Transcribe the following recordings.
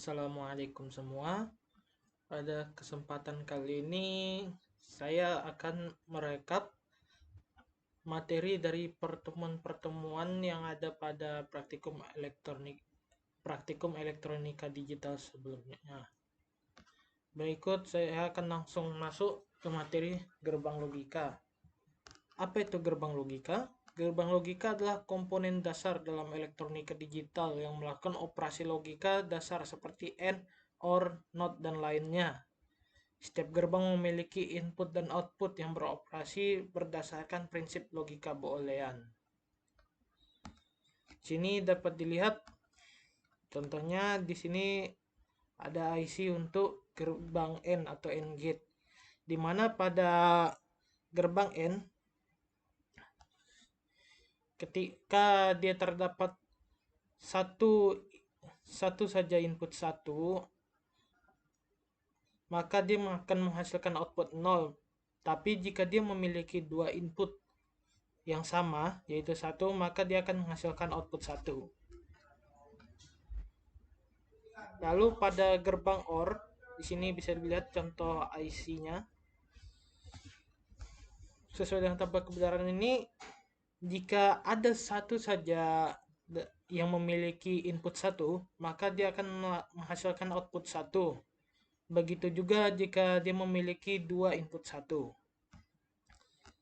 Assalamualaikum semua. Pada kesempatan kali ini saya akan merekap materi dari pertemuan-pertemuan yang ada pada praktikum elektronika digital sebelumnya. Berikut saya akan langsung masuk ke materi gerbang logika. Apa itu gerbang logika? Gerbang logika adalah komponen dasar dalam elektronika digital yang melakukan operasi logika dasar seperti AND, OR, NOT, dan lainnya. Setiap gerbang memiliki input dan output yang beroperasi berdasarkan prinsip logika boolean. Sini dapat dilihat contohnya di sini ada IC untuk gerbang AND atau AND gate, di mana pada gerbang AND ketika dia terdapat satu saja input satu, maka dia akan menghasilkan output 0. Tapi jika dia memiliki dua input yang sama, yaitu satu, maka dia akan menghasilkan output 1. Lalu pada gerbang OR, di sini bisa dilihat contoh IC-nya. Sesuai dengan tabel kebenaran ini, jika ada satu saja yang memiliki input 1, maka dia akan menghasilkan output 1. Begitu juga jika dia memiliki dua input 1.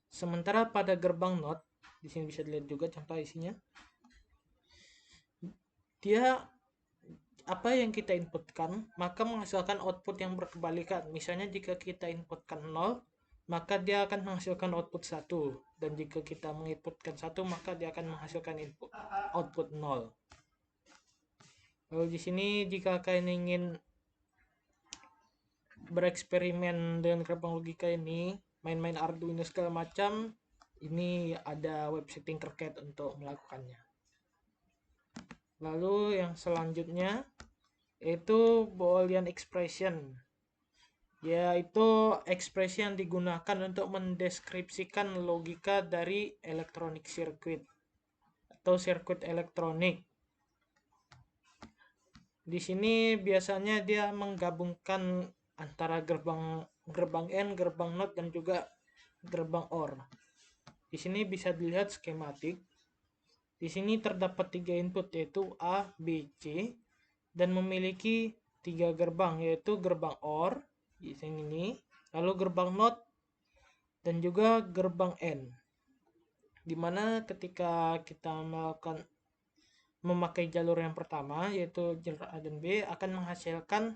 Sementara pada gerbang NOT, di sini bisa dilihat juga contoh isinya. Dia apa yang kita inputkan, maka menghasilkan output yang berkebalikan. Misalnya jika kita inputkan 0, maka dia akan menghasilkan output 1. Dan jika kita menginputkan 1, maka dia akan menghasilkan output 0. Lalu di sini jika kalian ingin bereksperimen dengan gerbang logika ini, main-main Arduino segala macam, ini ada website terkait untuk melakukannya. Lalu yang selanjutnya yaitu Boolean expression, yaitu ekspresi yang digunakan untuk mendeskripsikan logika dari electronic circuit atau sirkuit elektronik. Di sini biasanya dia menggabungkan antara gerbang AND, gerbang NOT, dan juga gerbang OR. Di sini bisa dilihat skematik. Di sini terdapat 3 input yaitu A, B, C, dan memiliki 3 gerbang yaitu gerbang OR di sini, lalu gerbang NOT, dan juga gerbang AND. Dimana ketika kita memakai jalur yang pertama yaitu jalur A dan B akan menghasilkan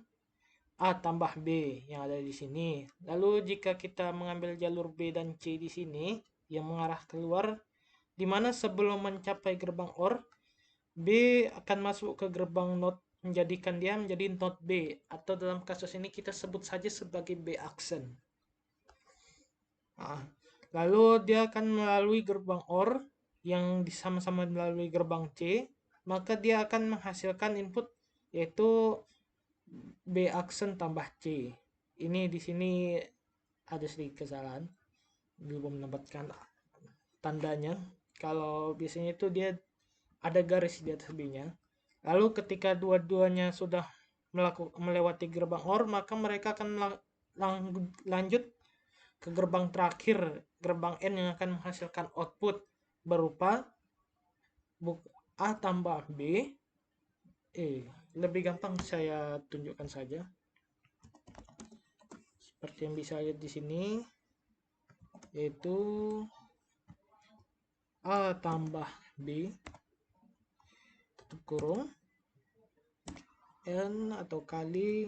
A tambah B yang ada di sini. Lalu jika kita mengambil jalur B dan C di sini yang mengarah keluar, di mana sebelum mencapai gerbang OR, B akan masuk ke gerbang NOT menjadikan dia menjadi NOT B, atau dalam kasus ini kita sebut saja sebagai B aksen. Nah, lalu dia akan melalui gerbang OR yang sama-sama melalui gerbang C, maka dia akan menghasilkan input yaitu B aksen tambah C. Ini di sini ada sedikit kesalahan, belum menempatkan tandanya. Kalau biasanya itu dia ada garis di atas B-nya. Lalu ketika dua-duanya sudah melewati gerbang OR, maka mereka akan lanjut ke gerbang terakhir, gerbang N, yang akan menghasilkan output berupa A tambah B. Lebih gampang saya tunjukkan saja. Seperti yang bisa lihat di sini, yaitu A tambah B tutup kurung N atau kali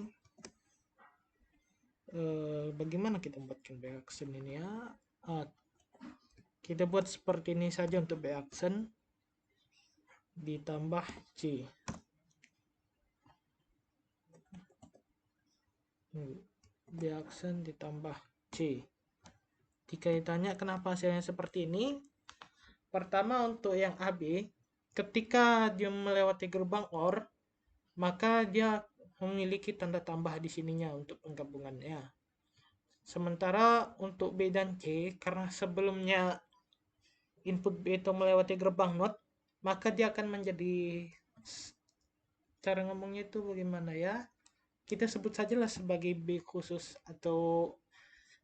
bagaimana kita buatkan B aksen ini ya. Kita buat seperti ini saja untuk B aksen ditambah C. B aksen ditambah C. Jika ditanya kenapa hasilnya seperti ini, pertama untuk yang AB, ketika dia melewati gerbang OR, maka dia memiliki tanda tambah di sininya untuk penggabungannya. Sementara untuk B dan C, karena sebelumnya input B itu melewati gerbang NOT, maka dia akan menjadi cara ngomongnya itu bagaimana ya? Kita sebut sajalah sebagai B khusus, atau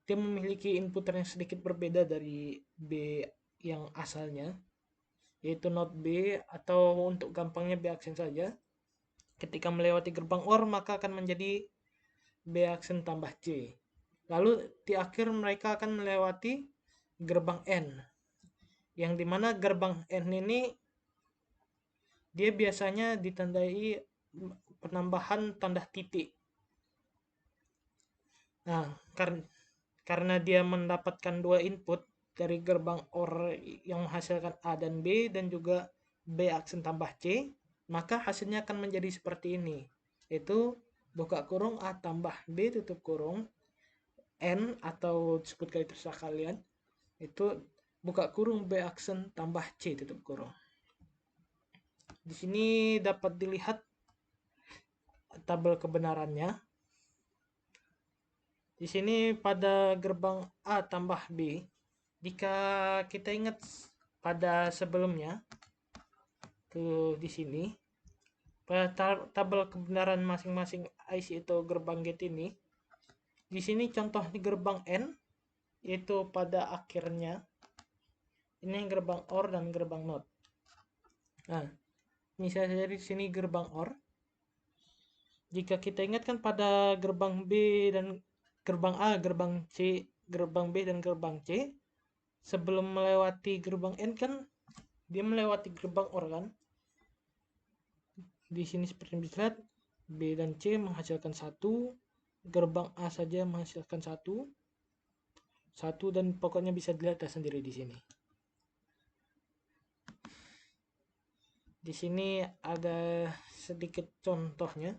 dia memiliki input yang sedikit berbeda dari B yang asalnya, yaitu not B, atau untuk gampangnya B aksen saja. Ketika melewati gerbang OR maka akan menjadi B aksen tambah C. Lalu di akhir mereka akan melewati gerbang N, yang dimana gerbang N ini dia biasanya ditandai penambahan tanda titik. Nah, karena dia mendapatkan dua input dari gerbang OR yang menghasilkan A dan B, dan juga B aksen tambah C, maka hasilnya akan menjadi seperti ini, yaitu buka kurung A tambah B tutup kurung N, atau disebut kali terserah kalian, itu buka kurung B aksen tambah C tutup kurung. Di sini dapat dilihat tabel kebenarannya. Di sini pada gerbang A tambah B, jika kita ingat pada sebelumnya, tuh di sini pada tabel kebenaran masing-masing IC itu gerbang gate ini, di sini contoh di gerbang N, yaitu pada akhirnya ini gerbang OR dan gerbang NOT. Nah, misalnya dari sini gerbang OR. Jika kita ingatkan pada gerbang B dan gerbang A, gerbang C, gerbang B dan gerbang C, sebelum melewati gerbang N kan dia melewati gerbang OR kan. Di sini seperti yang bisa lihat, B dan C menghasilkan satu, gerbang A saja menghasilkan satu, dan pokoknya bisa dilihat sendiri di sini. Di sini ada sedikit contohnya.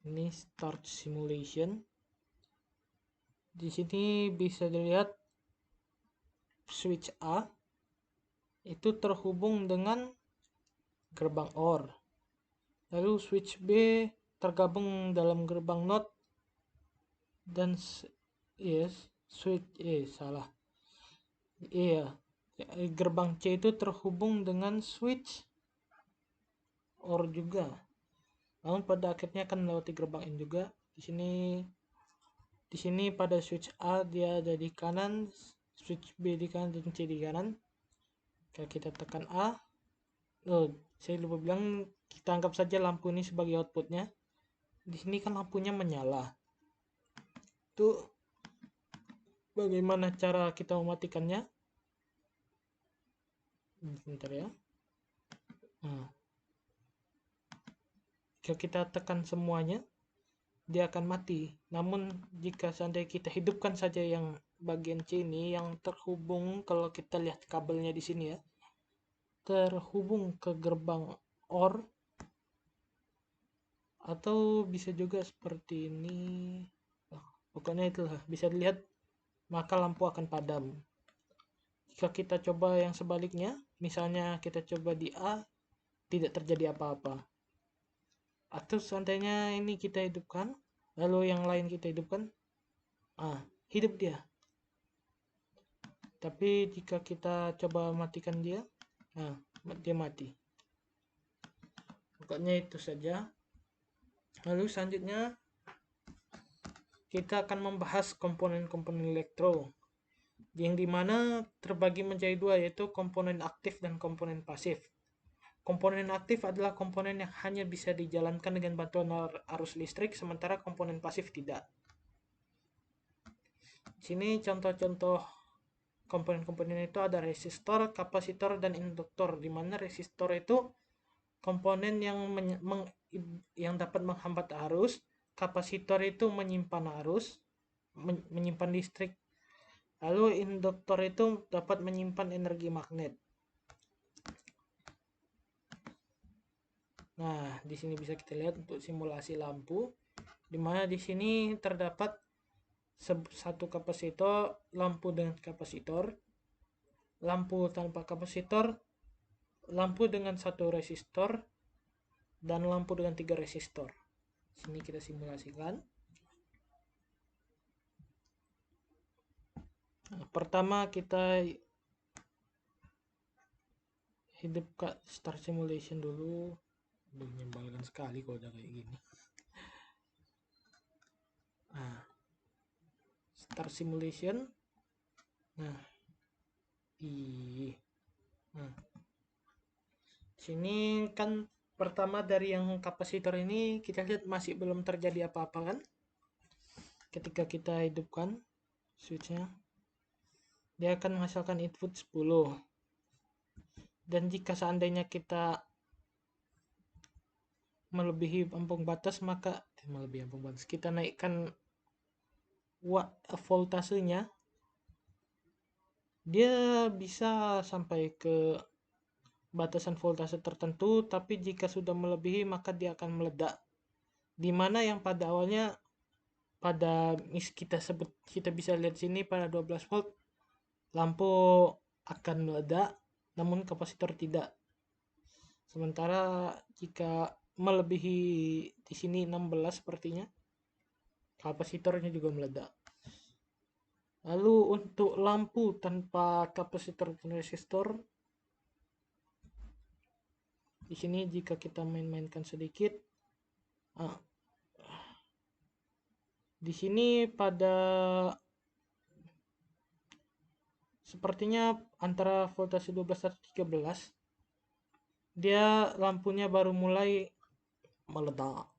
Ini start simulation. Di sini bisa dilihat switch A itu terhubung dengan gerbang OR. Lalu switch B tergabung dalam gerbang NOT, dan gerbang C itu terhubung dengan switch OR juga. Namun pada akhirnya akan melewati gerbang N juga. Di sini pada switch A dia ada di kanan, switch B di kanan, dan C di kanan. Kalau kita tekan A, saya lupa bilang, kita anggap saja lampu ini sebagai outputnya. Di sini kan lampunya menyala. Itu bagaimana cara kita mematikannya? Bentar ya. Nah, jika kita tekan semuanya, dia akan mati. Namun jika seandainya kita hidupkan saja yang bagian C ini yang terhubung, kalau kita lihat kabelnya di sini ya, terhubung ke gerbang OR, atau bisa juga seperti ini. Pokoknya itulah, bisa dilihat, maka lampu akan padam. Jika kita coba yang sebaliknya, misalnya kita coba di A, tidak terjadi apa-apa. Atau seandainya ini kita hidupkan, lalu yang lain kita hidupkan, hidup dia. Tapi jika kita coba matikan dia, dia mati. Pokoknya itu saja. Lalu selanjutnya kita akan membahas komponen-komponen elektro, yang dimana terbagi menjadi dua, yaitu komponen aktif dan komponen pasif. Komponen aktif adalah komponen yang hanya bisa dijalankan dengan bantuan arus listrik, sementara komponen pasif tidak. Di sini contoh-contoh komponen-komponen itu ada resistor, kapasitor, dan induktor, di mana resistor itu komponen yang dapat menghambat arus, kapasitor itu menyimpan arus, menyimpan listrik, lalu induktor itu dapat menyimpan energi magnet. Nah, di sini bisa kita lihat untuk simulasi lampu, di mana di sini terdapat satu kapasitor, lampu dengan kapasitor, lampu tanpa kapasitor, lampu dengan satu resistor, dan lampu dengan 3 resistor. Sini kita simulasikan. Pertama kita hidupkan start simulation dulu. Udah menyebalkan sekali kalau udah kayak gini. Nah, start simulation. Nah, nah, sini kan pertama dari yang kapasitor ini kita lihat masih belum terjadi apa-apa kan? Ketika kita hidupkan switchnya, dia akan menghasilkan input 10. Dan jika seandainya kita melebihi ambang batas, maka melebihi ambang batas, kita naikkan voltasenya, dia bisa sampai ke batasan voltase tertentu, tapi jika sudah melebihi maka dia akan meledak. Dimana yang pada awalnya kita bisa lihat sini pada 12 volt lampu akan meledak, namun kapasitor tidak. Sementara jika melebihi di sini 16 sepertinya, kapasitornya juga meledak. Lalu untuk lampu tanpa kapasitor dan resistor, di sini jika kita main-mainkan sedikit, di sini pada sepertinya antara voltase 12 atau 13, dia lampunya baru mulai meledak.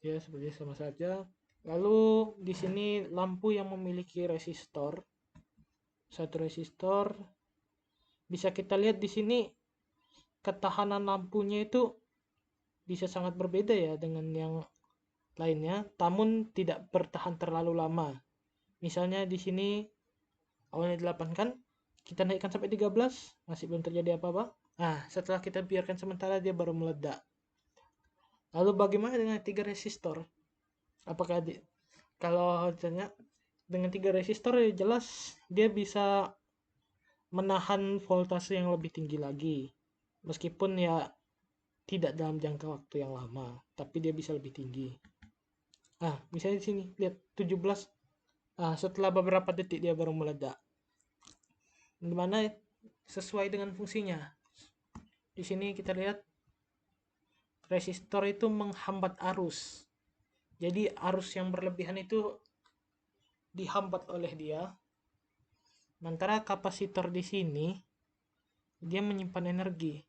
Ya, seperti sama saja. Lalu di sini lampu yang memiliki resistor, satu resistor, bisa kita lihat di sini ketahanan lampunya itu bisa sangat berbeda ya dengan yang lainnya, namun tidak bertahan terlalu lama. Misalnya di sini awalnya 8 kan, kita naikkan sampai 13, masih belum terjadi apa-apa. Nah, setelah kita biarkan sementara dia baru meledak. Lalu bagaimana dengan 3 resistor? Apakah kalau misalnya dengan 3 resistor ya jelas dia bisa menahan voltase yang lebih tinggi lagi. Meskipun ya tidak dalam jangka waktu yang lama, tapi dia bisa lebih tinggi. Nah, misalnya di sini lihat 17. Nah, setelah beberapa detik dia baru meledak. Dimana sesuai dengan fungsinya. Di sini kita lihat resistor itu menghambat arus. Jadi arus yang berlebihan itu dihambat oleh dia. Sementara kapasitor di sini dia menyimpan energi.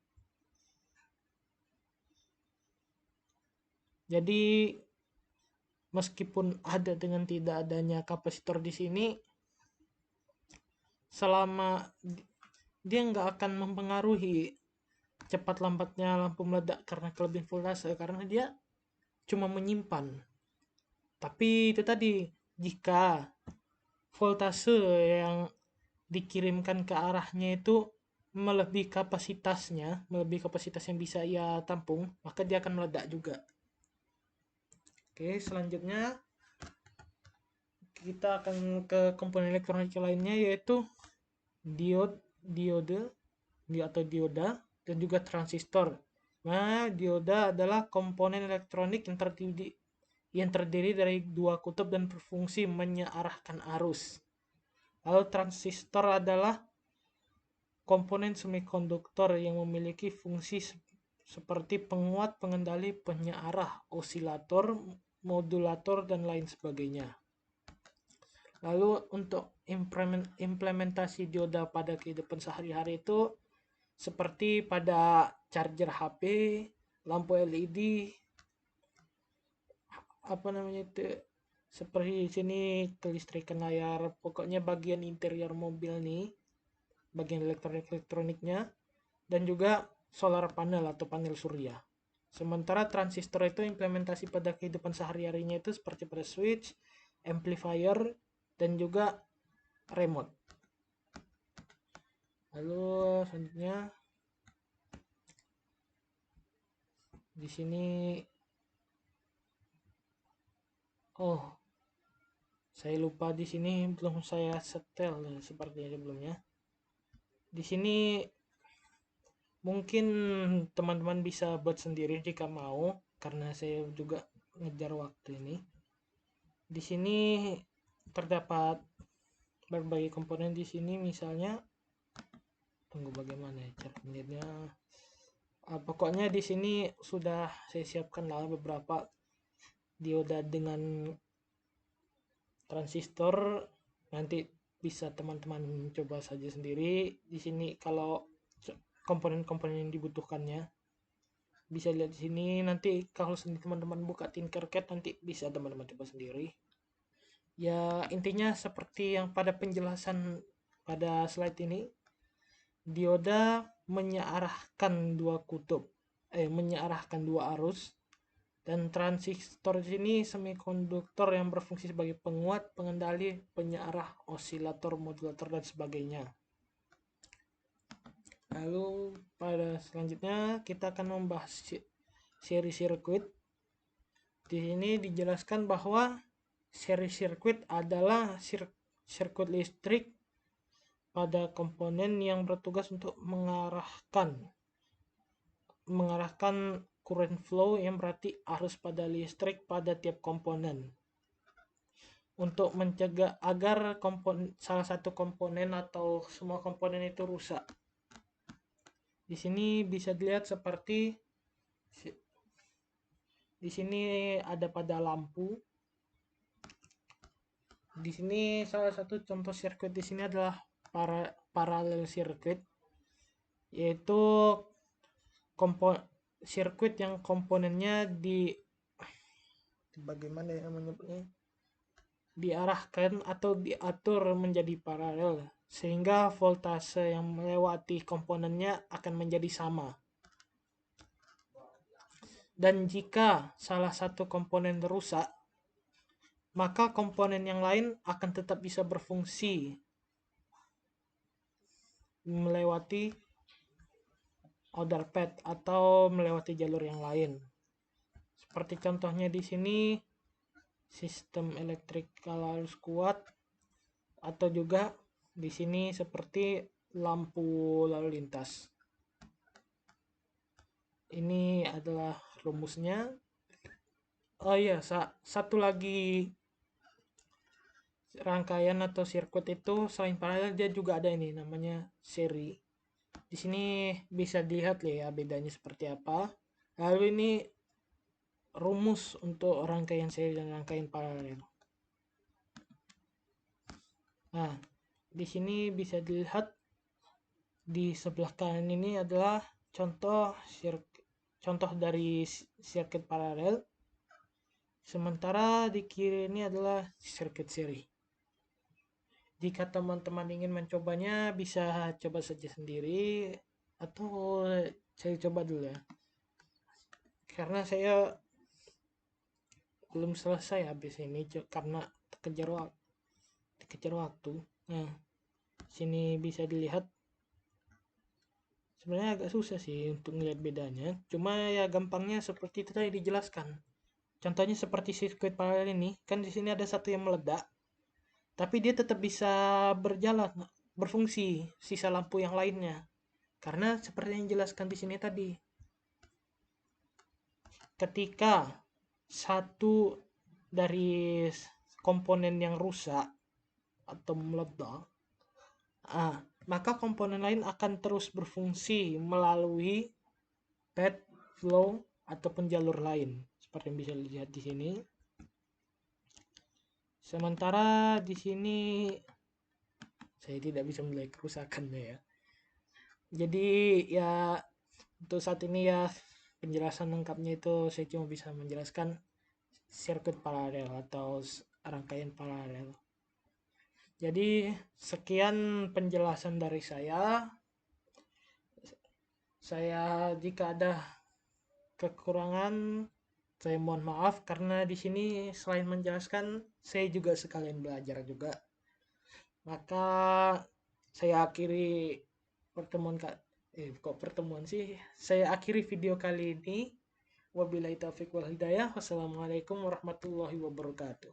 Jadi meskipun ada dengan tidak adanya kapasitor di sini, selama dia nggak akan mempengaruhi cepat lambatnya lampu meledak karena kelebihan voltase, karena dia cuma menyimpan. Tapi itu tadi, jika voltase yang dikirimkan ke arahnya itu melebihi kapasitas yang bisa ia tampung, maka dia akan meledak juga. Oke, selanjutnya kita akan ke komponen elektronik lainnya, yaitu diode atau dioda, dan juga transistor. Nah, dioda adalah komponen elektronik yang terdiri dari dua kutub dan berfungsi menyearahkan arus. Lalu transistor adalah komponen semikonduktor yang memiliki fungsi seperti penguat, pengendali, penyearah, osilator, modulator, dan lain sebagainya. Lalu untuk implementasi dioda pada kehidupan sehari-hari itu seperti pada charger HP, lampu LED, apa namanya itu, seperti di sini kelistrikan layar, pokoknya bagian interior mobil nih, bagian elektroniknya, dan juga solar panel atau panel surya. Sementara transistor itu implementasi pada kehidupan sehari-harinya itu seperti pada switch, amplifier, dan juga remote. Lalu selanjutnya di sini, saya lupa di sini belum saya setel sepertinya sebelumnya. Di sini Mungkin teman-teman bisa buat sendiri jika mau, karena saya juga ngejar waktu ini. Di sini terdapat berbagai komponen di sini, misalnya tunggu bagaimana ya cara penjadinya. Pokoknya di sini sudah saya siapkan lah beberapa dioda dengan transistor. Nanti bisa teman-teman coba saja sendiri. Di sini kalau komponen-komponen yang dibutuhkannya bisa lihat di sini. Nanti kalau teman-teman buka Tinkercad nanti bisa teman-teman coba sendiri. Ya intinya seperti yang pada penjelasan pada slide ini, dioda menyearahkan dua kutub, menyearahkan dua arus, dan transistor di sini semikonduktor yang berfungsi sebagai penguat, pengendali, penyearah, osilator, modulator, dan sebagainya. Lalu pada selanjutnya kita akan membahas seri sirkuit. Di sini dijelaskan bahwa seri sirkuit adalah sirkuit listrik pada komponen yang bertugas untuk mengarahkan current flow, yang berarti arus pada listrik pada tiap komponen, untuk mencegah agar salah satu komponen atau semua komponen itu rusak. Di sini bisa dilihat seperti di sini ada pada lampu. Di sini salah satu contoh sirkuit di sini adalah paralel sirkuit, yaitu sirkuit yang komponennya bagaimana ya menyebutnya, diarahkan atau diatur menjadi paralel, sehingga voltase yang melewati komponennya akan menjadi sama. Dan jika salah satu komponen rusak, maka komponen yang lain akan tetap bisa berfungsi melewati other path atau melewati jalur yang lain. Seperti contohnya di sini sistem elektrikal arus kuat, atau juga di sini seperti lampu lalu lintas. Ini adalah rumusnya. Oh iya, satu lagi rangkaian atau sirkuit itu selain paralel dia juga ada ini namanya seri. Di sini bisa dilihat ya bedanya seperti apa. Lalu ini rumus untuk rangkaian seri dan rangkaian paralel. Nah, di sini bisa dilihat di sebelah kanan ini adalah contoh dari sirkuit paralel. Sementara di kiri ini adalah sirkuit seri. Jika teman-teman ingin mencobanya, bisa coba saja sendiri, atau saya coba dulu ya. Karena saya belum selesai habis ini karena dikejar waktu. Nah, sini bisa dilihat. Sebenarnya agak susah sih untuk melihat bedanya. Cuma ya gampangnya seperti itu tadi dijelaskan. Contohnya seperti sirkuit paralel ini, kan di sini ada satu yang meledak, tapi dia tetap bisa berjalan, berfungsi sisa lampu yang lainnya. Karena seperti yang dijelaskan di sini tadi, ketika satu dari komponen yang rusak atau meledak, maka komponen lain akan terus berfungsi melalui path, flow, ataupun jalur lain. Seperti yang bisa dilihat di sini. Sementara di sini saya tidak bisa melihat kerusakannya ya. Jadi ya untuk saat ini ya penjelasan lengkapnya itu saya cuma bisa menjelaskan sirkuit paralel atau rangkaian paralel. Jadi sekian penjelasan dari saya. Jika ada kekurangan saya mohon maaf, karena di sini selain menjelaskan saya juga sekalian belajar juga. Maka saya akhiri saya akhiri video kali ini. Wabillahi taufiq wal hidayah. Wassalamualaikum warahmatullahi wabarakatuh.